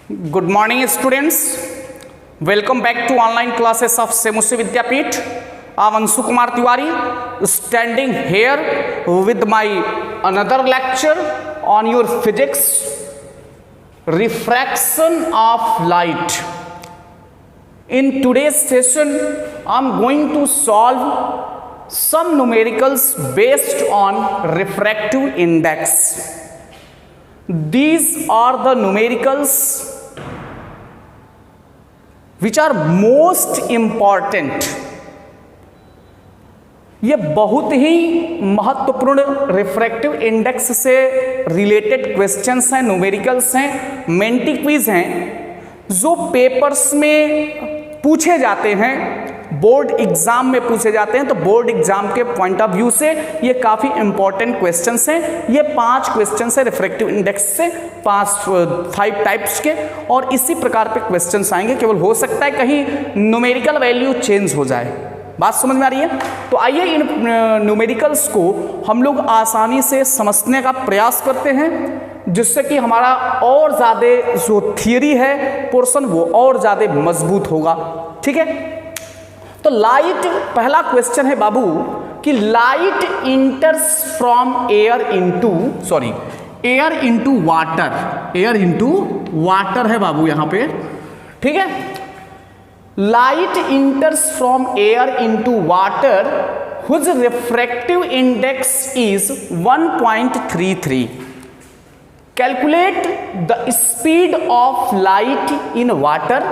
Good morning students, welcome back to online classes of Semusi Vidyapeeth. I am Anshu Kumar Tiwari standing here with my another lecture on your physics, refraction of light. In today's session I am going to solve some numericals based on refractive index. These are the numericals which are most important. ये बहुत ही महत्वपूर्ण refractive index से related questions हैं, numericals हैं, Menti quiz हैं जो papers में पूछे जाते हैं, बोर्ड एग्जाम में पूछे जाते हैं। तो बोर्ड एग्जाम के पॉइंट ऑफ व्यू से ये काफ़ी इंपॉर्टेंट क्वेश्चंस हैं। ये 5 क्वेश्चंस हैं रिफ्रैक्टिव इंडेक्स से, 5 टाइप्स के, और इसी प्रकार पे क्वेश्चंस आएंगे। केवल हो सकता है कहीं न्यूमेरिकल वैल्यू चेंज हो जाए। बात समझ में आ रही है? तो आइए इन न्यूमेरिकल्स को हम लोग आसानी से समझने का प्रयास करते हैं, जिससे कि हमारा और ज़्यादा जो थियरी है पोर्शन वो और ज़्यादा मजबूत होगा। ठीक है, तो लाइट, पहला क्वेश्चन है बाबू कि light enters from air into water है बाबू यहाँ पे। ठीक है, light enters from air into water whose refractive index is 1.33। Calculate the speed of light in water,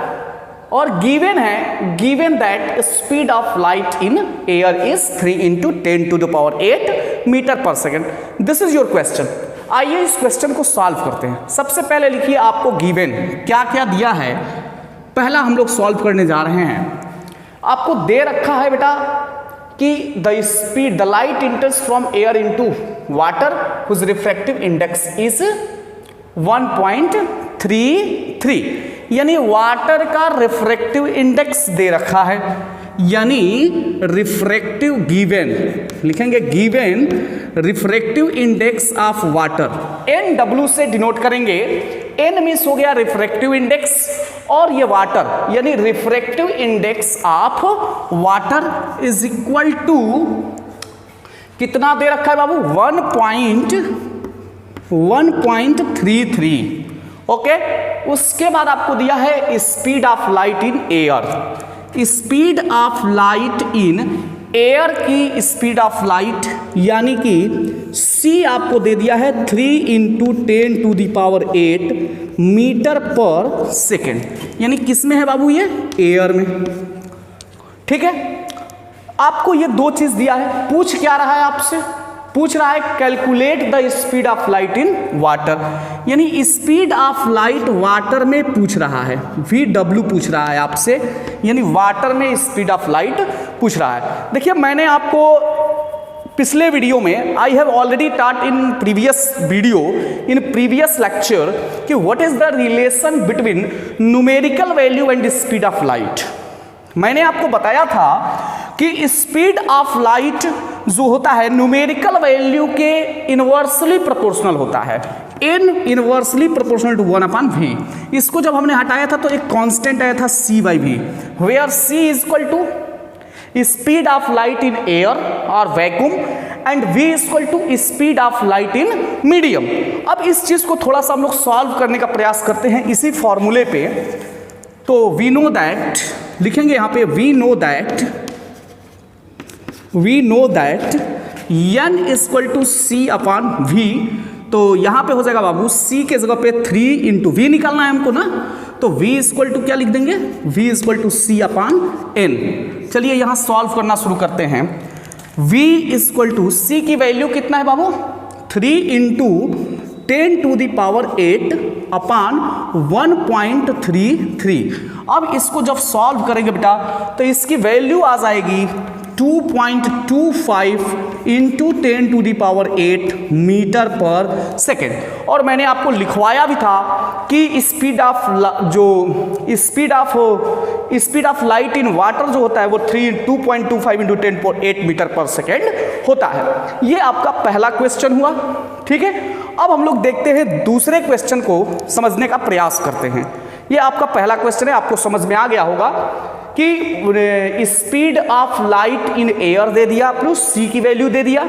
और given that speed of light in air is 3 × 10⁸ meter per second. This is your question. आइए इस question को solve करते हैं। सबसे पहले लिखिए आपको गिवन क्या क्या दिया है, पहला हम लोग सॉल्व करने जा रहे हैं। आपको दे रखा है बेटा कि the light enters from air into water whose refractive index is 1.33, यानी वाटर का रिफ्रैक्टिव इंडेक्स दे रखा है, यानी रिफ्रैक्टिव गिवन लिखेंगे, given refractive index of water NW से डिनोट करेंगे। N मीन्स हो गया रिफ्रैक्टिव इंडेक्स, और ये वाटर यानी refractive index of water is equal to कितना दे रखा है बाबू? 1.33। ओके, उसके बाद आपको दिया है speed of light in air. Speed of light in air की स्पीड ऑफ लाइट यानी कि C आपको दे दिया है 3 × 10⁸ मीटर पर सेकेंड, यानी किस में है बाबू? ये एयर में। ठीक है, आपको ये 2 चीज दिया है। पूछ क्या रहा है आपसे? पूछ रहा है calculate the speed of light in water, यानी स्पीड ऑफ लाइट वाटर में पूछ रहा है। VW पूछ रहा है आपसे, यानी वाटर में स्पीड ऑफ लाइट पूछ रहा है। देखिए, मैंने आपको पिछले वीडियो में I have already taught in previous lecture कि what is the relation between numerical value and speed of light. मैंने आपको बताया था कि स्पीड ऑफ लाइट जो होता है न्यूमेरिकल वैल्यू के इनवर्सली प्रोपोर्शनल होता है, इनवर्सली प्रोपोर्शनल टू 1/v। इसको जब हमने हटाया था तो एक कांस्टेंट आया था C/v, where C is equal to speed of light in air और vacuum and V is equal to speed of light in medium. अब इस चीज को थोड़ा सा हम लोग सॉल्व करने का प्रयास करते हैं इसी फॉर्मूले पे। तो वी नो दैट, लिखेंगे यहाँ पे we know that n equal to C/v। तो यहाँ पे हो जाएगा बाबू C के जगह पे 3 × v निकालना है हमको ना, तो v इक्वल टू क्या लिख देंगे? v equal to C/n। चलिए यहाँ सॉल्व करना शुरू करते हैं। v इक्वल टू C की वैल्यू कितना है बाबू? 3 × 10⁸/1.33। अब इसको जब सॉल्व करेंगे बेटा तो इसकी वैल्यू आ जाएगी 2.25 × 10⁸ मीटर पर सेकेंड। और मैंने आपको लिखवाया भी था कि speed of light in water जो होता है वो 2.25 × 10⁸ मीटर पर सेकेंड होता है। ये आपका पहला क्वेश्चन हुआ। ठीक है, अब हम लोग देखते हैं दूसरे क्वेश्चन को समझने का प्रयास करते हैं। ये आपका पहला क्वेश्चन है, आपको समझ में आ गया होगा कि speed of light in air दे दिया, आपको सी की वैल्यू दे दिया,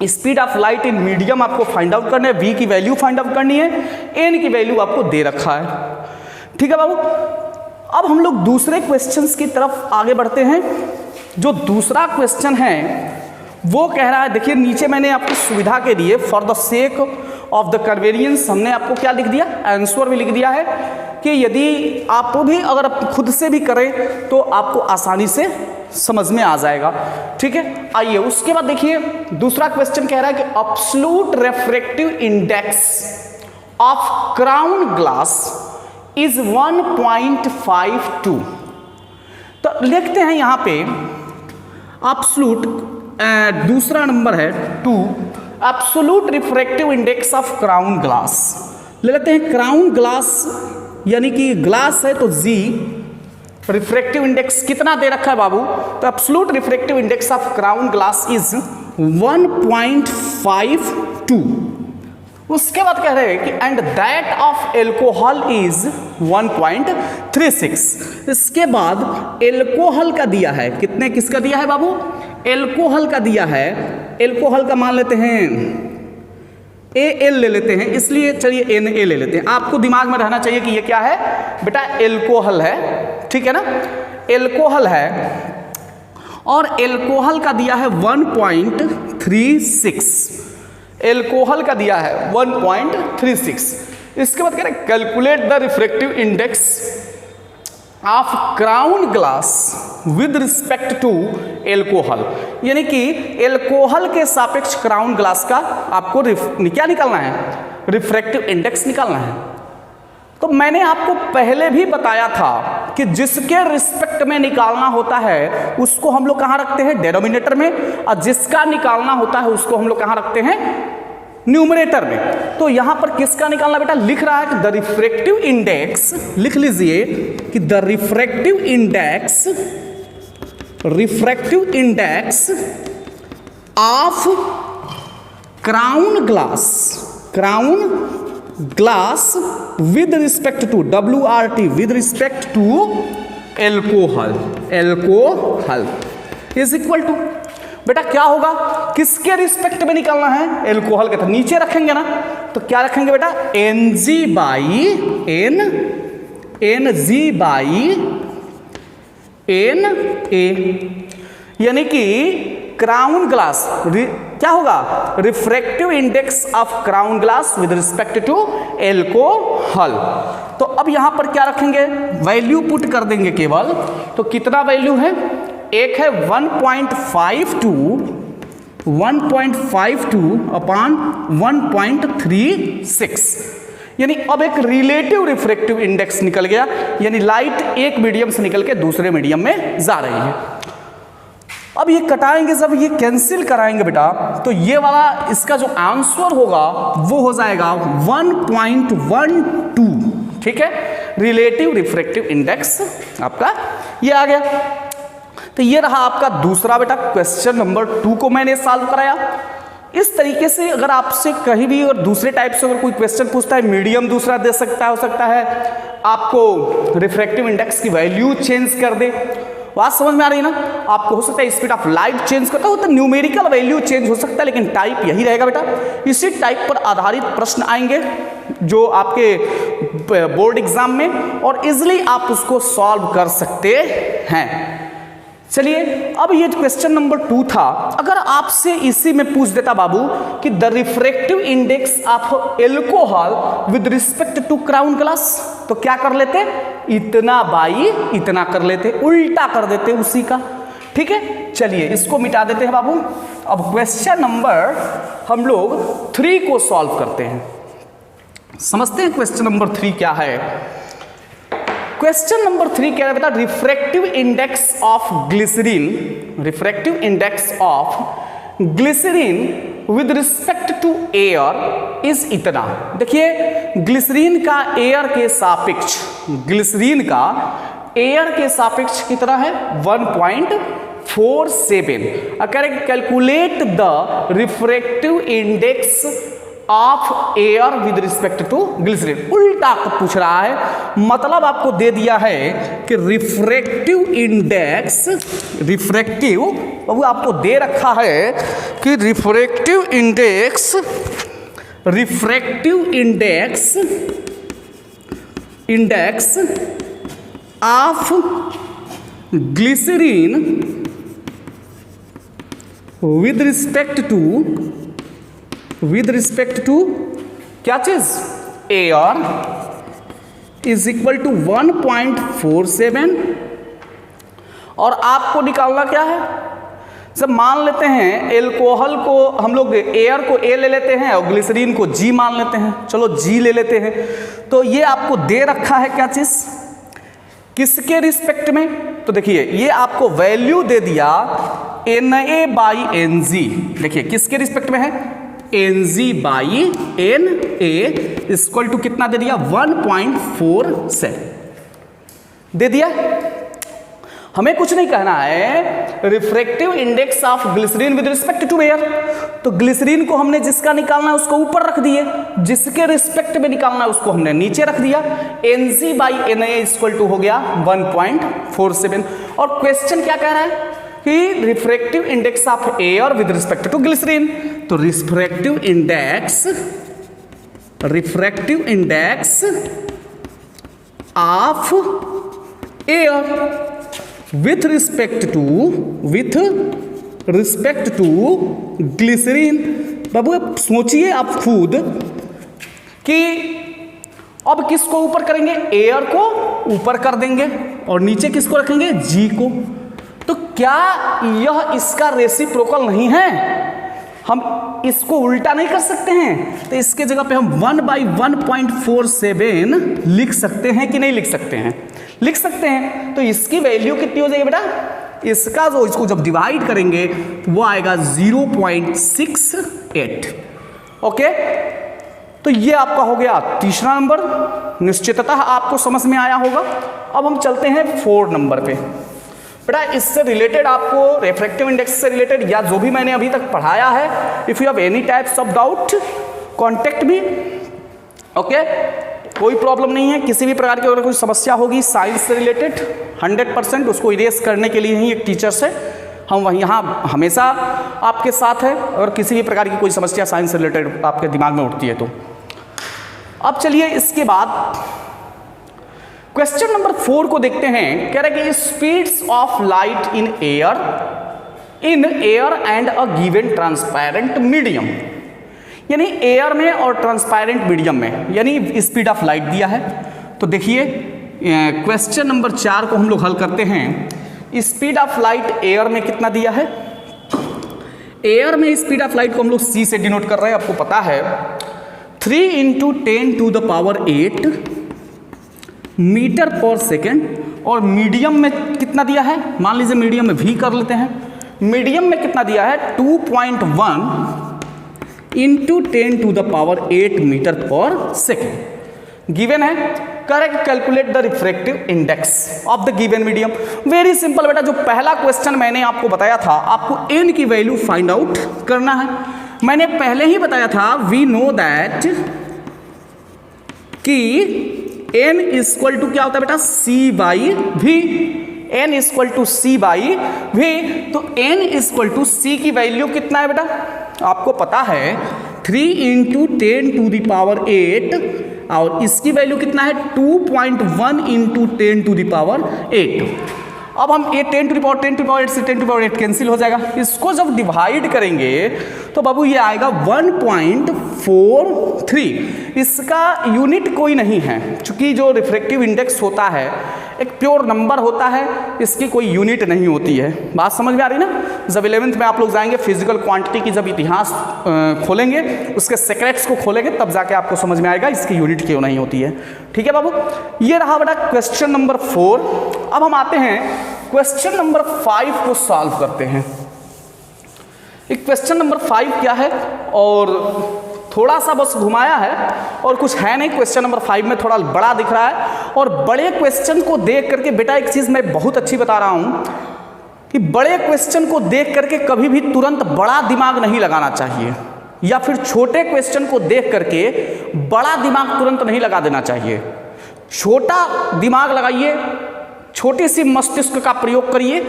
speed of light in medium आपको फाइंड आउट करना है, वी की वैल्यू फाइंड आउट करनी है, एन की वैल्यू आपको दे रखा है। ठीक है बाबू, अब हम लोग दूसरे क्वेश्चंस की तरफ आगे बढ़ते हैं। जो दूसरा क्वेश्चन है वो कह रहा है, देखिए नीचे मैंने आपको सुविधा के लिए for the sake of the convenience हमने आपको क्या लिख दिया, आंसर भी लिख दिया है कि यदि आप भी अगर खुद से भी करें तो आपको आसानी से समझ में आ जाएगा। ठीक है, आइए उसके बाद देखिए दूसरा क्वेश्चन कह रहा है कि absolute refractive index of crown glass is 1.52। तो लिखते हैं यहां पे एब्सोल्यूट, दूसरा नंबर है 2, absolute refractive index of crown glass. ले लेते हैं क्राउन ग्लास यानी कि ग्लास है तो जी, रिफ्रैक्टिव इंडेक्स कितना दे रखा है बाबू, तो absolute refractive index of crown glass is 1.52। उसके बाद कह रहे हैं कि and that of alcohol is 1.36। इसके बाद एल्कोहल का दिया है, कितने किसका दिया है बाबू, एल्कोहल का दिया है, एल्कोहल का मान लेते हैं एल ले लेते हैं, इसलिए चलिए Na ले लेते हैं। आपको दिमाग में रहना चाहिए कि ये क्या है बेटा, एल्कोहल है, ठीक है ना, एल्कोहल है और एल्कोहल का दिया है 1.36, एल्कोहल का दिया है 1.36। इसके बाद कह रहे हैं calculate the refractive index of crown glass with respect to alcohol, यानी कि एल्कोहल के सापेक्ष क्राउन ग्लास का आपको क्या निकालना है, रिफ्रैक्टिव इंडेक्स निकालना है। तो मैंने आपको पहले भी बताया था कि जिसके रिस्पेक्ट में निकालना होता है उसको हम लोग कहाँ रखते हैं, डेनोमिनेटर में, और जिसका निकालना होता है उसको हम लोग कहाँ रखते हैं, न्यूमरेटर में। तो यहां पर किसका निकालना बेटा, लिख रहा है कि द रिफ्रैक्टिव इंडेक्स, लिख लीजिए कि the refractive index of crown glass with respect to WRT, with respect to alcohol is equal to, बेटा क्या होगा, किसके रिस्पेक्ट में निकालना है, एल्कोहल के, तो नीचे रखेंगे ना, तो क्या रखेंगे बेटा, Ng बाई Na, यानी कि क्राउन ग्लास क्या होगा, refractive index of crown glass with respect to alcohol. तो अब यहां पर क्या रखेंगे, वैल्यू पुट कर देंगे केवल, तो कितना वैल्यू है, एक है 1.52 अपॉन 1.36, यानी अब एक रिलेटिव रिफ्रैक्टिव इंडेक्स निकल गया, यानी लाइट एक मीडियम से निकल के दूसरे मीडियम में जा रही है। अब ये कटाएंगे, जब ये कैंसिल कराएंगे बेटा, तो ये वाला इसका जो आंसर होगा वो हो जाएगा 1.12, ठीक है, रिलेटिव रिफ्रैक्टिव इंडेक्स आपका ये आ गया। तो ये रहा आपका दूसरा बेटा क्वेश्चन नंबर 2 को मैंने सॉल्व कराया। इस तरीके से अगर आपसे कहीं भी और दूसरे टाइप से अगर कोई क्वेश्चन पूछता है, मीडियम दूसरा दे सकता है, हो सकता है आपको रिफ्रैक्टिव इंडेक्स की वैल्यू चेंज कर दे, बात समझ में आ रही है ना, आपको हो सकता है स्पीड ऑफ लाइट चेंज करता हो तो न्यूमेरिकल वैल्यू चेंज हो सकता है, लेकिन टाइप यही रहेगा बेटा। इसी टाइप पर आधारित प्रश्न आएंगे जो आपके बोर्ड एग्जाम में, और इजिली आप उसको सॉल्व कर सकते हैं। चलिए अब ये क्वेश्चन नंबर 2 था, अगर आपसे इसी में पूछ देता बाबू कि the refractive index of alcohol with respect to crown glass, तो क्या कर लेते, इतना बाई इतना कर लेते, उल्टा कर देते उसी का, ठीक है। चलिए इसको मिटा देते हैं बाबू। अब क्वेश्चन नंबर हम लोग 3 को सॉल्व करते हैं, समझते हैं क्वेश्चन नंबर 3 क्या है। क्वेश्चन नंबर 3 क्या है बेटा, refractive index of glycerine, refractive index of glycerine with respect to air is इतना। देखिए ग्लिसरीन का एयर के सापेक्ष, ग्लिसरीन का एयर के सापेक्ष कितना है, 1.47। अगर calculate the refractive index of air with respect to glycerine. उल्टा आपको पूछ रहा है, मतलब आपको दे दिया है कि रिफ्रैक्टिव इंडेक्स, रिफ्रैक्टिव बाबू आपको दे रखा है कि refractive index of glycerine with respect to क्या चीज, एयर, इज इक्वल टू 1.47। और आपको निकालना क्या है, जब मान लेते हैं एल्कोहल को हम लोग एयर को ए ले लेते हैं और ग्लिसरीन को जी मान लेते हैं, चलो जी ले लेते हैं। तो ये आपको दे रखा है क्या चीज, किसके रिस्पेक्ट में, तो देखिए ये आपको वैल्यू दे दिया Na/Nz। देखिए किसके रिस्पेक्ट में है, Nz/Na इक्वल टू कितना दे दिया, 1.47 दे दिया। हमें कुछ नहीं कहना है, refractive index of glycerine with respect to air. तो ग्लिसरीन को हमने जिसका निकालना है उसको ऊपर रख दिए, जिसके रिस्पेक्ट में निकालना है उसको हमने नीचे रख दिया। Nz/Na इक्वल टू हो गया 1.47। और क्वेश्चन क्या कह रहा है कि refractive index of air with respect to glycerine. तो refractive index of air with respect to glycerine. बाबू अब सोचिए आप खुद कि अब किसको ऊपर करेंगे, एयर को ऊपर कर देंगे और नीचे किसको रखेंगे, जी को। तो क्या यह इसका रेसिप्रोकल नहीं है, हम इसको उल्टा नहीं कर सकते हैं। तो इसके जगह पे हम 1/1.47 लिख सकते हैं कि नहीं लिख सकते हैं, लिख सकते हैं। तो इसकी वैल्यू कितनी हो जाएगी बेटा, इसका जो इसको जब डिवाइड करेंगे वो आएगा 0.68। ओके, तो ये आपका हो गया तीसरा नंबर, निश्चिततः आपको समझ में आया होगा। अब हम चलते हैं 4 नंबर पे। बेटा इससे रिलेटेड आपको रिफ्रैक्टिव इंडेक्स से रिलेटेड या जो भी मैंने अभी तक पढ़ाया है, if you have any types of doubt contact me. Okay, कोई प्रॉब्लम नहीं है, किसी भी प्रकार की अगर कोई समस्या होगी साइंस से रिलेटेड 100% उसको इरेज करने के लिए ही एक टीचर से हम यहाँ हमेशा आपके साथ है। और किसी भी प्रकार की कोई समस्या साइंस से रिलेटेड आपके दिमाग में उठती है तो। अब चलिए इसके बाद क्वेश्चन नंबर 4 को देखते हैं। कह रहे कि speeds of light in air and a given transparent medium, यानी एयर में और ट्रांसपेरेंट मीडियम में, यानी स्पीड ऑफ लाइट दिया है। तो देखिए क्वेश्चन नंबर 4 को हम लोग हल करते हैं। स्पीड ऑफ लाइट एयर में कितना दिया है, एयर में स्पीड ऑफ लाइट को हम लोग c से डिनोट कर रहे हैं, आपको पता है 3 × 10⁸ मीटर पर सेकेंड। और मीडियम में कितना दिया है, मान लीजिए मीडियम में v कर लेते हैं। मीडियम में कितना दिया है 2.1 × 10⁸ मीटर पर सेकेंड गिवन है। Correct calculate the refractive index of the given medium. Very simple बेटा, जो पहला क्वेश्चन मैंने आपको बताया था, आपको n की वैल्यू फाइंड आउट करना है। मैंने पहले ही बताया था वी नो दैट कि n इक्वल टू क्या होता है बेटा, c/v। n equal to c/v। तो n इक्वल टू c की वैल्यू कितना है बेटा, आपको पता है 3 × 10⁸ और इसकी वैल्यू कितना है 2.1 × 10⁸। अब हम ये 10⁸ से 10⁸ कैंसिल हो जाएगा। इसको जब डिवाइड करेंगे तो बाबू ये आएगा 1.43। इसका यूनिट कोई नहीं है, क्योंकि जो रिफ्रैक्टिव इंडेक्स होता है एक प्योर नंबर होता है, इसकी कोई यूनिट नहीं होती है। बात समझ में आ रही ना। जब 11th में आप लोग जाएंगे फिजिकल क्वांटिटी की जब इतिहास खोलेंगे, उसके सेक्रेट्स को खोलेंगे, तब जाके आपको समझ में आएगा इसकी यूनिट क्यों नहीं होती है। ठीक है बाबू, ये रहा बेटा क्वेश्चन नंबर 4। अब हम आते हैं क्वेश्चन नंबर 5 को सॉल्व करते हैं। एक क्वेश्चन नंबर 5 क्या है, और थोड़ा सा बस घुमाया है और कुछ है नहीं। क्वेश्चन नंबर 5 में थोड़ा बड़ा दिख रहा है, और बड़े क्वेश्चन को देख करके बेटा एक चीज़ मैं बहुत अच्छी बता रहा हूँ कि बड़े क्वेश्चन को देख करके कभी भी तुरंत बड़ा दिमाग नहीं लगाना चाहिए। या फिर छोटे क्वेश्चन को देख करके बड़ा दिमाग तुरंत नहीं लगा देना चाहिए। छोटा दिमाग लगाइए, छोटी सी मस्तिष्क का प्रयोग करिए।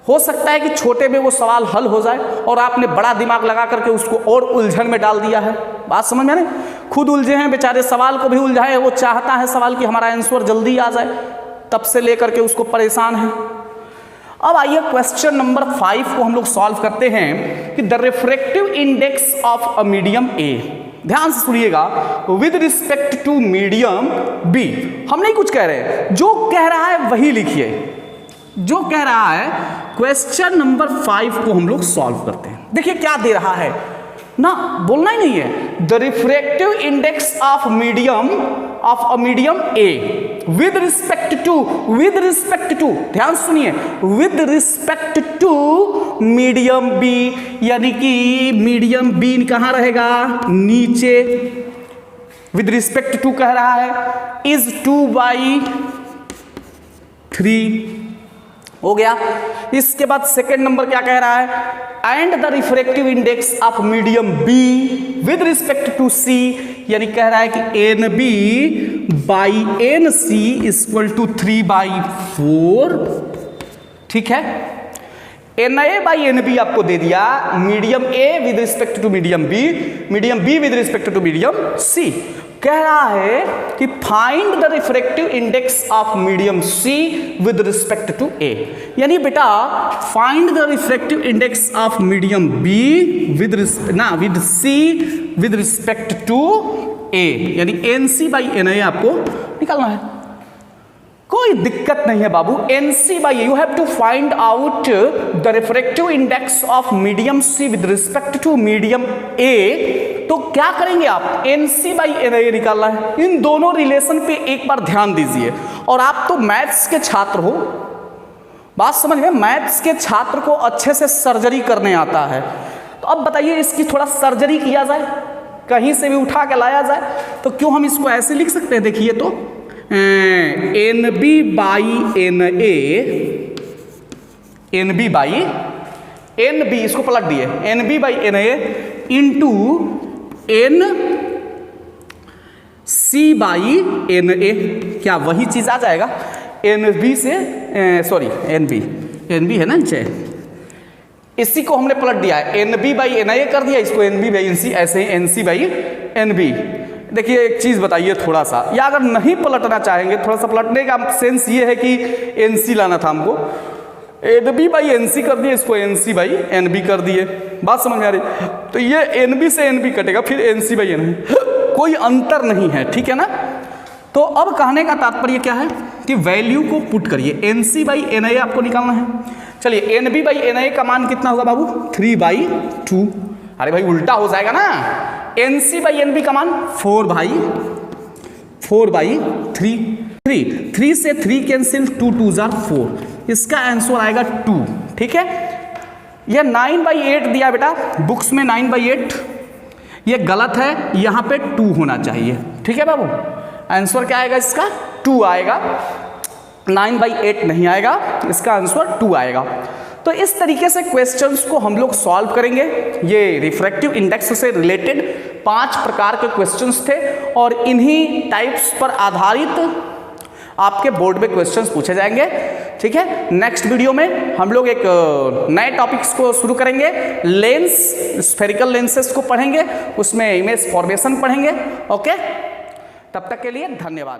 हो सकता है कि छोटे में वो सवाल हल हो जाए और आपने बड़ा दिमाग लगा करके उसको और उलझन में डाल दिया है। बात समझ में नहीं? खुद उलझे हैं बेचारे, सवाल को भी उलझाए। वो चाहता है सवाल कि हमारा आंसर जल्दी आ जाए, तब से लेकर के उसको परेशान है। अब आइए क्वेश्चन नंबर 5 को हम लोग सॉल्व करते हैं कि the refractive index of a medium A. ध्यान से सुनिएगा, with respect to medium B. हम नहीं कुछ कह रहे, जो कह रहा है वही लिखिए। जो कह रहा है क्वेश्चन नंबर 5 को हम लोग सॉल्व करते हैं। देखिए क्या दे रहा है ना, बोलना ही नहीं है। The refractive index of a medium A with respect to, ध्यान सुनिए, with respect to medium B, यानी कि मीडियम बी कहां रहेगा? नीचे। विद रिस्पेक्ट टू कह रहा है इज 2/3 हो गया। इसके बाद सेकेंड नंबर क्या कह रहा है? And the refractive index of medium B with respect to C, यानी कह रहा है कि n B by N C equal to 3/4। ठीक है, n A by N B आपको दे दिया, medium A with respect to medium B with respect to medium C. कह रहा है कि find the refractive index of medium C with respect to A, यानी बेटा find the refractive index of medium B with C with respect to A, यानी n C by N A आपको निकालना है। कोई दिक्कत नहीं है बाबू, NC by you have to find out the refractive index of medium C with respect to medium A। तो क्या करेंगे आप? NC बाई NA निकालना है। इन दोनों रिलेशन पे एक बार ध्यान दीजिए। और आप तो मैथ्स के छात्र हो, बात समझ में, मैथ्स के छात्र को अच्छे से सर्जरी करने आता है। तो अब बताइए इसकी थोड़ा सर्जरी किया जाए, कहीं से भी उठा के लाया जाए, तो क्यों हम इसको ऐसे लिख सकते हैं? देखिए तो n B by N B, इसको पलट दिए, n B by N A into n C by N A. क्या वही चीज आ जाएगा? एन बी से एन बी है ना नीचे, इसी को हमने पलट दिया है, n B by N A कर दिया, इसको n B by N C, ऐसे ही n C by N B. देखिए एक चीज बताइए थोड़ा सा, या अगर नहीं पलटना चाहेंगे, थोड़ा सा पलटने का सेंस ये है कि एन सी लाना था हमको, N B by N C कर दिए, इसको N C by N B कर दिए। बात समझ में आ रही? तो ये एन बी से एन बी कटेगा, फिर एन सी बाई एन, कोई अंतर नहीं है, ठीक है ना। तो अब कहने का तात्पर्य क्या है कि वैल्यू को पुट करिए, N C by N A आपको निकालना है। चलिए N B by N A का मान कितना होगा बाबू? 3/2। अरे भाई उल्टा हो जाएगा ना, N C by N B का मान 4/3। 3 से 3 कैंसिल, 2 2 जार 4, इसका आंसर आएगा 2। ठीक है, यह 9/8 दिया बेटा बुक्स में, 9/8 ये गलत है, यहां पे 2 होना चाहिए। ठीक है बाबू, आंसर क्या आएगा इसका? 2 आएगा, 9/8 नहीं आएगा, इसका आंसर 2 आएगा। तो इस तरीके से क्वेश्चंस को हम लोग सॉल्व करेंगे। ये रिफ्रैक्टिव इंडेक्स से रिलेटेड 5 प्रकार के क्वेश्चंस थे और इन्हीं टाइप्स पर आधारित आपके बोर्ड में क्वेश्चंस पूछे जाएंगे। ठीक है, नेक्स्ट वीडियो में हम लोग एक नए टॉपिक्स को शुरू करेंगे, लेंस, स्फेरिकल लेंसेस को पढ़ेंगे, उसमें इमेज फॉर्मेशन पढ़ेंगे। ओके, तब तक के लिए धन्यवाद।